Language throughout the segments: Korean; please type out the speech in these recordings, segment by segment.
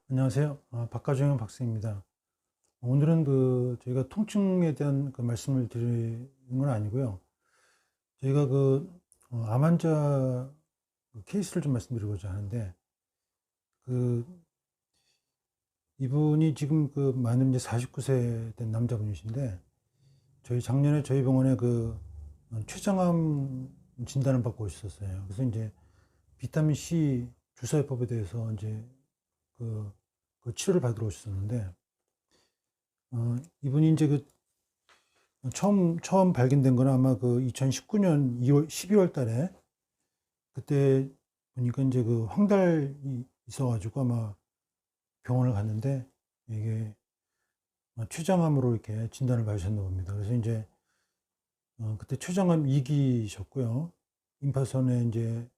안녕하세요. 박가정 박사입니다. 오늘은 저희가 통증에 대한 말씀을 드리는 건 아니고요. 저희가 암 환자 케이스를 좀 말씀드리고자 하는데, 이분이 지금 만으로 이제 49세 된 남자분이신데, 작년에 저희 병원에 췌장암 진단을 받고 있었어요. 그래서 이제 비타민 C 주사요법에 대해서 이제 그 치료를 받으러 오셨었는데, 이분이 이제 처음 발견된 거는 아마 2019년 12월 달에, 그때 보니까 이제 황달이 있어가지고 아마 병원을 갔는데, 이게 췌장암으로 이렇게 진단을 받으셨나 봅니다. 그래서 이제 그때 췌장암 2기셨고요. 임파선에 이제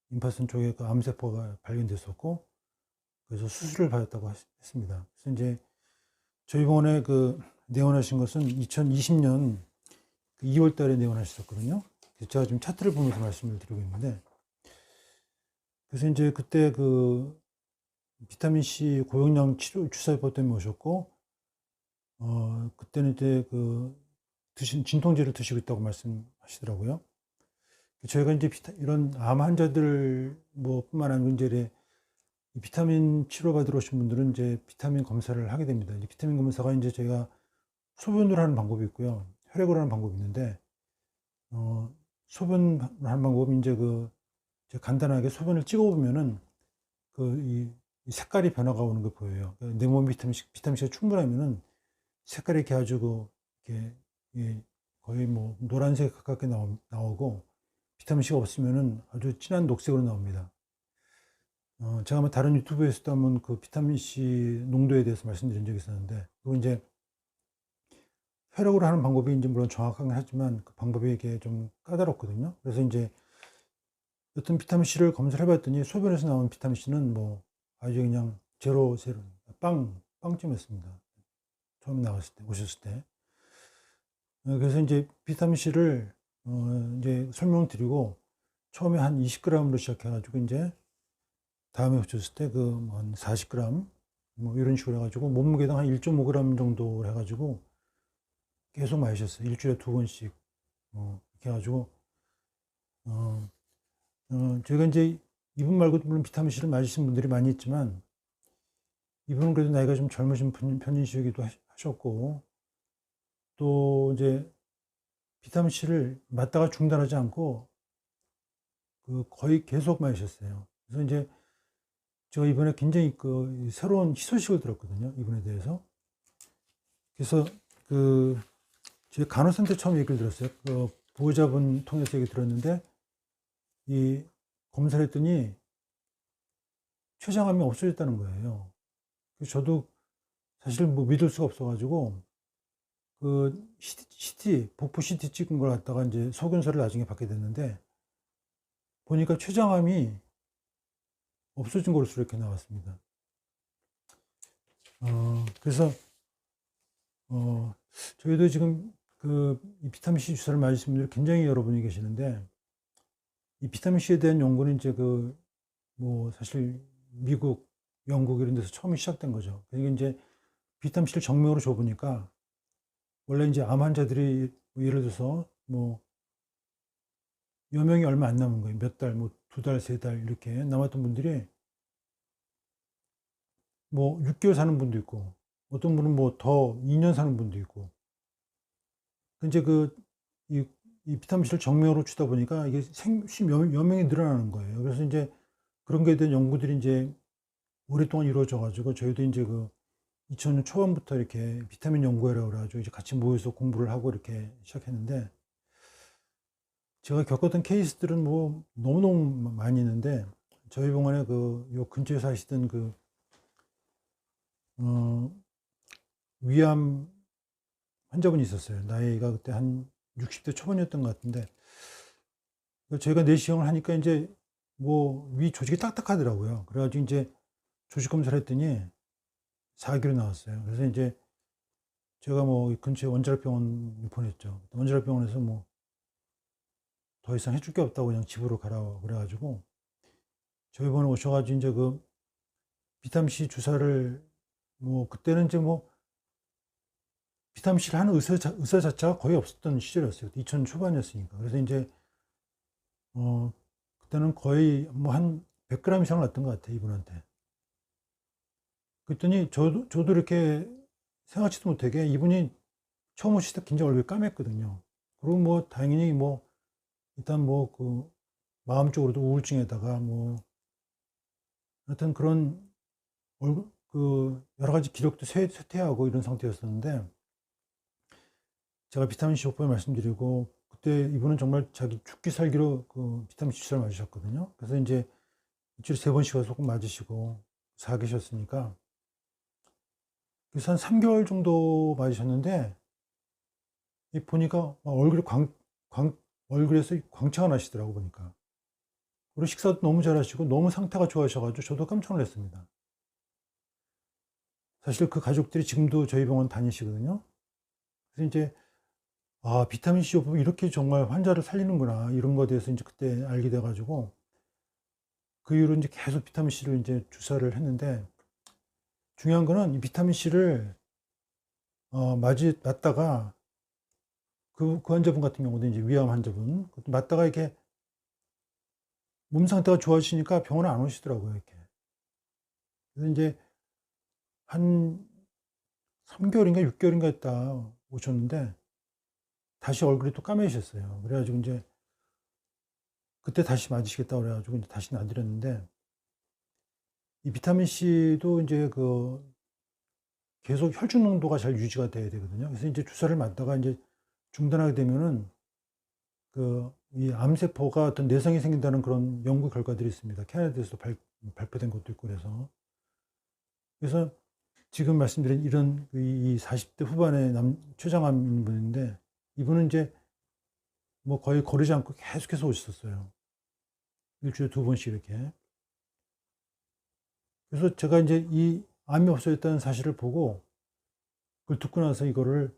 임파선 쪽에 암세포가 발견됐었고, 그래서 수술을 받았다고 했습니다. 그래서 이제 저희 병원에 내원하신 것은 2020년 2월 달에 내원하셨거든요. 제가 지금 차트를 보면서 말씀을 드리고 있는데, 그래서 이제 그때 비타민 C 고용량 치료 주사요법 때문에 오셨고, 그때는 이제 진통제를 드시고 있다고 말씀하시더라고요. 저희가 이제 이런 암 환자들 뿐만 아니고 이제 비타민 치료받으러 오신 분들은 이제 비타민 검사를 하게 됩니다. 이제 비타민 검사가 이제 저희가 소변으로 하는 방법이 있고요. 혈액으로 하는 방법이 있는데, 소변으로 하는 방법은 이제 간단하게 소변을 찍어보면은 이 색깔이 변화가 오는 걸 보여요. 내 몸 비타민C가 충분하면은 색깔이 이렇게 아주 이게 거의 노란색 가깝게 나오고, 비타민C가 없으면은 아주 진한 녹색으로 나옵니다. 제가 아마 다른 유튜브에서도 한번 비타민C 농도에 대해서 말씀드린 적이 있었는데, 그거 이제 혈액으로 하는 방법이 이제 물론 정확하긴 하지만 그 방법이 이게 좀 까다롭거든요. 그래서 이제 어떤 비타민C를 검사를 해봤더니 소변에서 나온 비타민C는 아주 그냥 제로, 빵점이었습니다. 처음에 오셨을 때. 그래서 이제 비타민C를 이제 설명드리고, 처음에 한 20g으로 시작해가지고 이제 다음에 오셨을 때 한 40g 이런 식으로 해가지고 몸무게당 한 1.5g 정도 해가지고 계속 마셨어요. 일주일에 2번씩 이렇게 해가지고 저희가 이제 이분 말고도 물론 비타민C를 맞으신 분들이 많이 있지만, 이분은 그래도 나이가 좀 젊으신 편이시기도 하셨고, 또 이제 비타민C를 맞다가 중단하지 않고 거의 계속 마셨어요. 그래서 이제 제가 이번에 굉장히 새로운 희소식을 들었거든요. 이분에 대해서. 그래서 제 간호사한테 처음 얘기를 들었어요. 보호자분 통해서 얘기 들었는데, 이 검사를 했더니 췌장암이 없어졌다는 거예요. 그래서 저도 사실 믿을 수가 없어가지고 복부 CT 찍은 걸 갖다가 이제 소견서를 나중에 받게 됐는데, 보니까 췌장암이 없어진 것으로 이렇게 나왔습니다. 그래서 저희도 지금 이 비타민C 주사를 맞으신 분들이 굉장히 여러분이 계시는데, 이 비타민C에 대한 연구는 이제 사실 미국, 영국 이런 데서 처음 시작된 거죠. 그러니까 이제 비타민C를 정맥으로 줘보니까, 원래 이제 암 환자들이 예를 들어서 여명이 얼마 안 남은 거예요. 몇 달, 2달, 3달 이렇게 남았던 분들이 6개월 사는 분도 있고, 어떤 분은 더 2년 사는 분도 있고. 이제 이 비타민C를 정맥으로 주다 보니까 이게 여명이 늘어나는 거예요. 그래서 이제 그런 거에 대한 연구들이 이제 오랫동안 이루어져 가지고, 저희도 이제 2000년 초반부터 이렇게 비타민 연구회라고 그래가지고 이제 같이 모여서 공부를 하고 이렇게 시작했는데, 제가 겪었던 케이스들은 너무너무 많이 있는데, 저희 병원에 요 근처에 사시던 위암 환자분이 있었어요. 나이가 그때 한 60대 초반이었던 것 같은데, 저희가 내시경을 하니까 이제 위 조직이 딱딱하더라고요. 그래가지고 이제 조직 검사를 했더니 4기로 나왔어요. 그래서 이제 제가 근처에 원자력병원 보냈죠. 원자력병원에서 더 이상 해줄 게 없다고 그냥 집으로 가라고 그래가지고, 저희 번에 오셔가지고 이제 그 비타민C 주사를 뭐 그때는 이제 뭐 비타민C를 하는 의사 자체가 거의 없었던 시절이었어요. 2000 초반이었으니까. 그래서 이제 그때는 거의 뭐 한 100g 이상을 놨던 것 같아요, 이분한테. 그랬더니 저도 이렇게 생각지도 못하게 이분이 처음 오실 때 굉장히 얼굴이 까맸거든요. 그리고 뭐 당연히 뭐 일단 뭐 그 마음적으로도 우울증에다가 뭐 하여튼 그런 얼굴 그 여러 가지 기력도 쇠퇴하고 이런 상태였었는데 제가 비타민C 요법을 말씀드리고 그때 이분은 정말 자기 죽기 살기로 그 비타민C 주사를 맞으셨거든요. 그래서 이제 일주일에 3번씩 와서 꼭 맞으시고 4계셨으니까 그래서 한 3개월 정도 맞으셨는데 이 보니까 막 얼굴에서 광채가 나시더라고 보니까. 그리고 식사도 너무 잘하시고 너무 상태가 좋아하셔가지고 저도 깜짝 놀랐습니다. 사실 그 가족들이 지금도 저희 병원 다니시거든요. 그래서 이제 아, 비타민C 요법이 이렇게 정말 환자를 살리는구나 이런 거에 대해서 이제 그때 알게 돼가지고 그 이후로 이제 계속 비타민C를 이제 주사를 했는데 중요한 거는 이 비타민C를 맞다가 그 환자분 같은 경우도 이제 위암 환자분 맞다가 이렇게 몸 상태가 좋아지니까 병원에 안 오시더라고요 이렇게. 그래서 이제 한 3개월인가 6개월인가 있다 오셨는데 다시 얼굴이 또 까매지셨어요. 그래가지고 이제 그때 다시 맞으시겠다고 그래가지고 이제 다시 놔드렸는데 이 비타민 C도 이제 그 계속 혈중 농도가 잘 유지가 돼야 되거든요. 그래서 이제 주사를 맞다가 이제 중단하게 되면은 그 이 암세포가 어떤 내성이 생긴다는 그런 연구 결과들이 있습니다. 캐나다에서도 발표된 것도 있고 그래서 지금 말씀드린 이런 이 40대 후반의 췌장암 분인데 이분은 이제 뭐 거의 거르지 않고 계속해서 오셨었어요. 일주일에 2번씩 이렇게. 그래서 제가 이제 이 암이 없어졌다는 사실을 보고 그걸 듣고 나서 이거를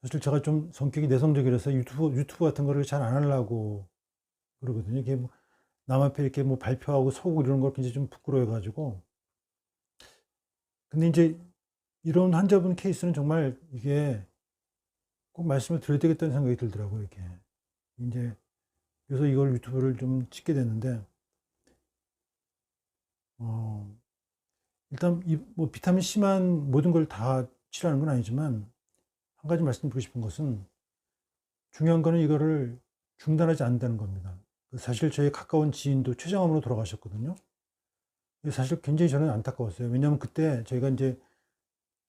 사실 제가 좀 성격이 내성적이라서 유튜브 같은 거를 잘 안 하려고 그러거든요. 이게 뭐 남 앞에 이렇게 뭐 발표하고 서고 이런 걸 굉장히 좀 부끄러워가지고. 근데 이제 이런 환자분 케이스는 정말 이게 꼭 말씀을 드려야 되겠다는 생각이 들더라고요, 이렇게. 이제 그래서 이걸 유튜브를 좀 찍게 됐는데, 어, 일단 뭐 비타민 C만 모든 걸 다 치료하는 건 아니지만 한 가지 말씀드리고 싶은 것은 중요한 거는 이거를 중단하지 않는다는 겁니다. 사실 저희 가까운 지인도 췌장암으로 돌아가셨거든요. 사실 굉장히 저는 안타까웠어요. 왜냐하면 그때 저희가 이제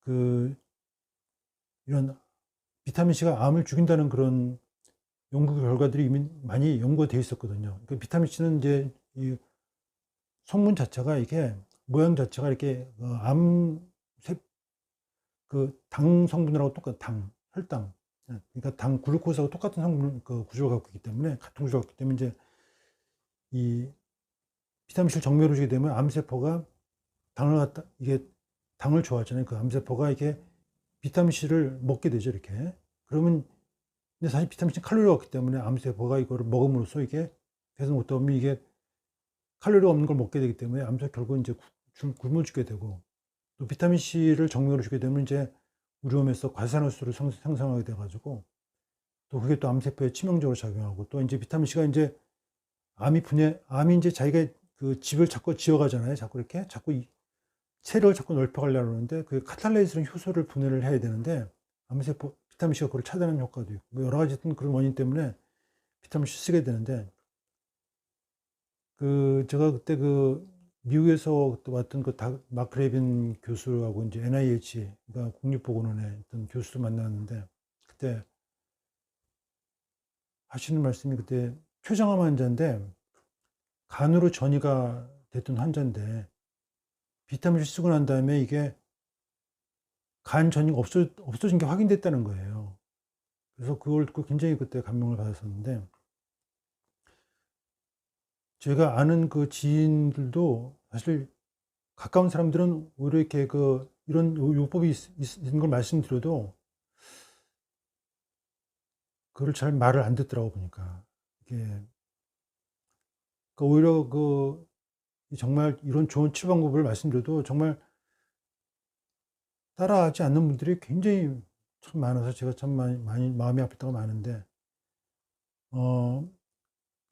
그 이런 비타민 C가 암을 죽인다는 그런 연구 결과들이 이미 많이 연구가 되어 있었거든요. 그 비타민 C는 이제 이 성분 자체가 이게 모양 자체가 이렇게 당 성분이라고 혈당. 그러니까 글루코스하고 똑같은 성분 그 구조를 갖고 있기 때문에 같은 구조를 갖고 있기 때문에 이제 이 비타민 C를 정맥으로 주게 되면 암세포가 이게 당을 좋아하잖아요. 그 암세포가 이게 비타민 C를 먹게 되죠, 이렇게. 그러면 근데 사실 비타민 C 칼로리가 없기 때문에 암세포가 이거를 먹음으로써 이게 계속 먹다 보면 이게 칼로리가 없는 걸 먹게 되기 때문에 암세포 결국 이제 굶어 죽게 되고 또 비타민 C를 정맥으로 주게 되면 이제 우리 몸에서 과산화수소를 생성하게 돼가지고 또 그게 또 암세포에 치명적으로 작용하고 또 이제 비타민 C가 이제 암이 이제 자기가 그 집을 자꾸 지어가잖아요. 자꾸 이렇게 세력을 자꾸 넓혀가려고 하는데 그 카탈레이스는 효소를 분해를 해야 되는데 암세포 비타민 C가 그걸 차단하는 효과도 있고 뭐 여러 가지 그런 원인 때문에 비타민 C 쓰게 되는데 그 제가 그때 그 미국에서 왔던 그 마크 레빈 교수하고 이제 NIH 그러니까 국립보건원의 어떤 교수를 만났는데 그때 하시는 말씀이 그때 췌장암 환자인데 간으로 전이가 됐던 환자인데 비타민을 쓰고 난 다음에 이게 간 전이가 없어진 게 확인됐다는 거예요. 그래서 그걸 듣고 굉장히 그때 감명을 받았었는데 제가 아는 그 지인들도 사실 가까운 사람들은 오히려 이렇게 이런 요법이 있는 걸 말씀드려도 그걸 잘 말을 안 듣더라고 보니까 이게 오히려 정말 이런 좋은 치료 방법을 말씀드려도 정말 따라하지 않는 분들이 굉장히 참 많아서 제가 참 많이 마음이 아플 때가 많은데, 어,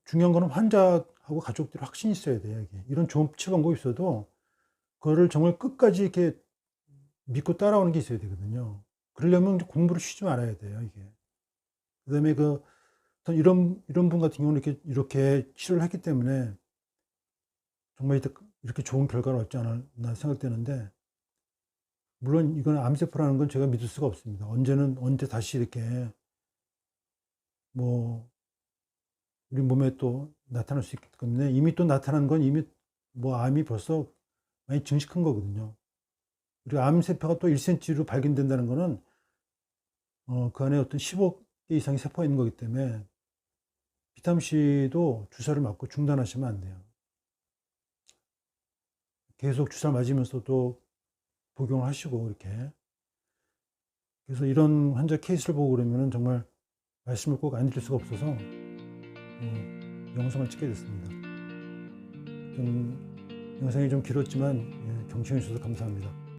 중요한 거는 환자하고 가족들이 확신이 있어야 돼요, 이게. 이런 좋은 치료 방법이 있어도, 그거를 정말 끝까지 이렇게 믿고 따라오는 게 있어야 되거든요. 그러려면 이제 공부를 쉬지 말아야 돼요, 이게. 그 다음에 어떤 이런 분 같은 경우는 이렇게 치료를 했기 때문에 정말 이렇게 좋은 결과를 얻지 않았나 생각되는데, 물론 이건 암세포라는 건 제가 믿을 수가 없습니다. 언제 다시 이렇게 뭐 우리 몸에 또 나타날 수 있기 때문에, 이미 또 나타난 건 이미 뭐 암이 벌써 많이 증식한 거거든요. 그리고 암세포가 또 1cm로 발견된다는 거는 그 안에 어떤 15개 이상의 세포가 있는 거기 때문에 비타민C도 주사를 맞고 중단하시면 안 돼요. 계속 주사를 맞으면서도 복용을 하시고 이렇게. 그래서 이런 환자 케이스를 보고 그러면은 정말 말씀을 꼭 안 드릴 수가 없어서 영상을 찍게 됐습니다. 좀 영상이 좀 길었지만 경청해 주셔서 감사합니다.